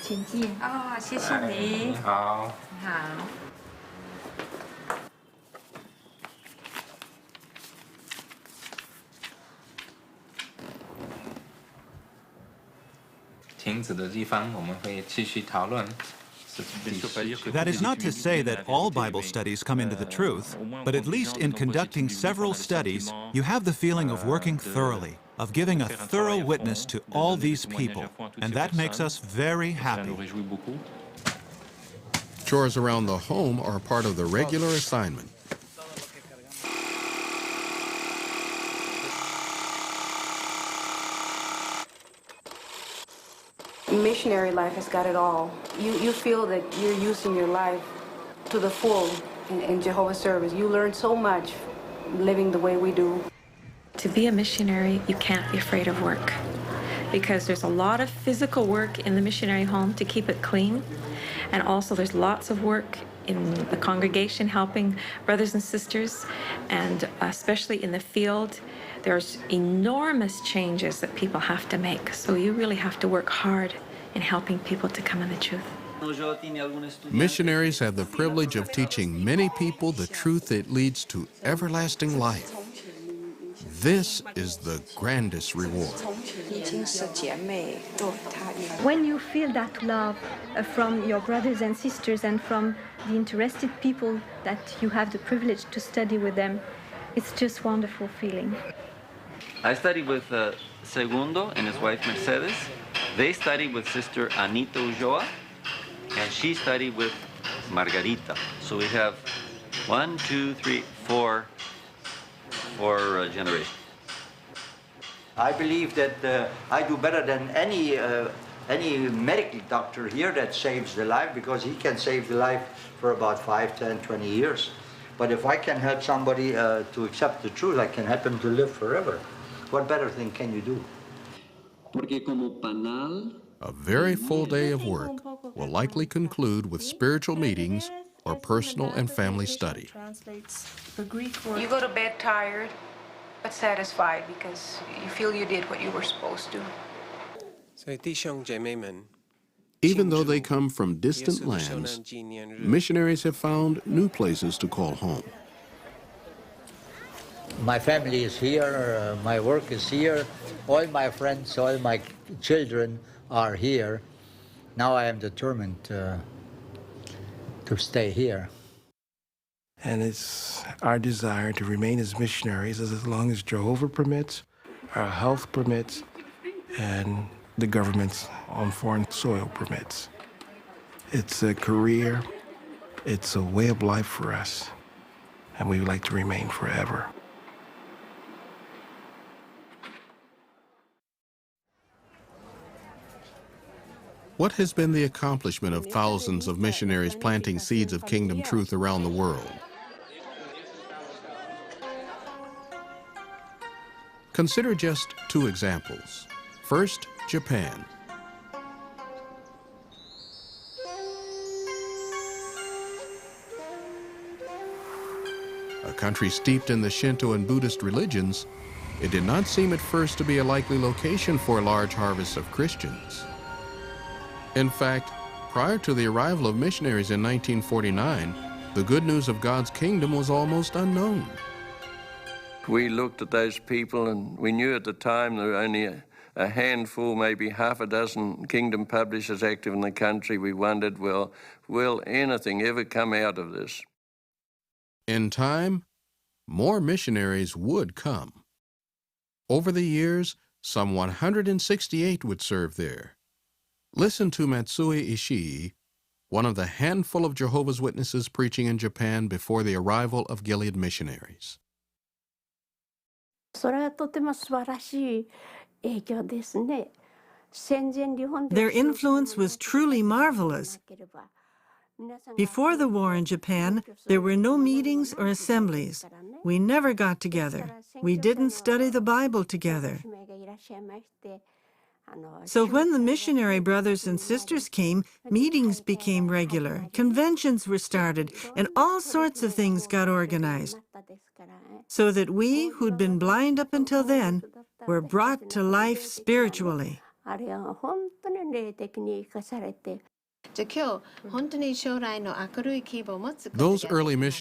请进。哦，谢谢你。你好。好。停止的地方我们会继续讨论。 That is not to say that all Bible studies come into the truth, but at least in conducting several studies, you have the feeling of working thoroughly, of giving a thorough witness to all these people, and that makes us very happy. Chores around the home are part of the regular assignment. Missionary life has got it all. You feel that you're using your life to the full in Jehovah's service. You learn so much living the way we do. To be a missionary, you can't be afraid of work because there's a lot of physical work in the missionary home to keep it clean. And also there's lots of work in the congregation helping brothers and sisters, and especially in the field. There's enormous changes that people have to make. So you really have to work hard in helping people to come in the truth. Missionaries have the privilege of teaching many people the truth that leads to everlasting life. This is the grandest reward. When you feel that love from your brothers and sisters and from the interested people that you have the privilege to study with them, it's just a wonderful feeling. I studied with Segundo and his wife Mercedes. They studied with Sister Anita Ulloa, and she studied with Margarita. So we have 1, 2, 3, 4 generations. I believe that I do better than any medical doctor here that saves the life, because he can save the life for about 5, 10, 20 years. But if I can help somebody to accept the truth, I can help him to live forever. What better thing can you do? A very full day of work will likely conclude with spiritual meetings or personal and family study. You go to bed tired, but satisfied because you feel you did what you were supposed to. Even though they come from distant lands, missionaries have found new places to call home. My family is here, my work is here, all my friends, all my children are here. Now I am determined to stay here. And it's our desire to remain as missionaries as long as Jehovah permits, our health permits, and the governments on foreign soil permits. It's a career, it's a way of life for us, and we would like to remain forever. What has been the accomplishment of thousands of missionaries planting seeds of kingdom truth around the world? Consider just two examples. First, Japan. A country steeped in the Shinto and Buddhist religions, it did not seem at first to be a likely location for a large harvest of Christians. In fact, prior to the arrival of missionaries in 1949, the good news of God's kingdom was almost unknown. We looked at those people and we knew at the time there were only a handful, maybe half a dozen kingdom publishers active in the country. We wondered, well, will anything ever come out of this? In time, more missionaries would come. Over the years, some 168 would serve there. Listen to Matsui Ishii, one of the handful of Jehovah's Witnesses preaching in Japan before the arrival of Gilead missionaries. Their influence was truly marvelous. Before the war in Japan, there were no meetings or assemblies. We never got together. We didn't study the Bible together. So when the missionary brothers and sisters came, meetings became regular, conventions were started, and all sorts of things got organized, so that we, who'd been blind up until then, were brought to life spiritually. あれは本当に霊的に生かされて。Those early missionaries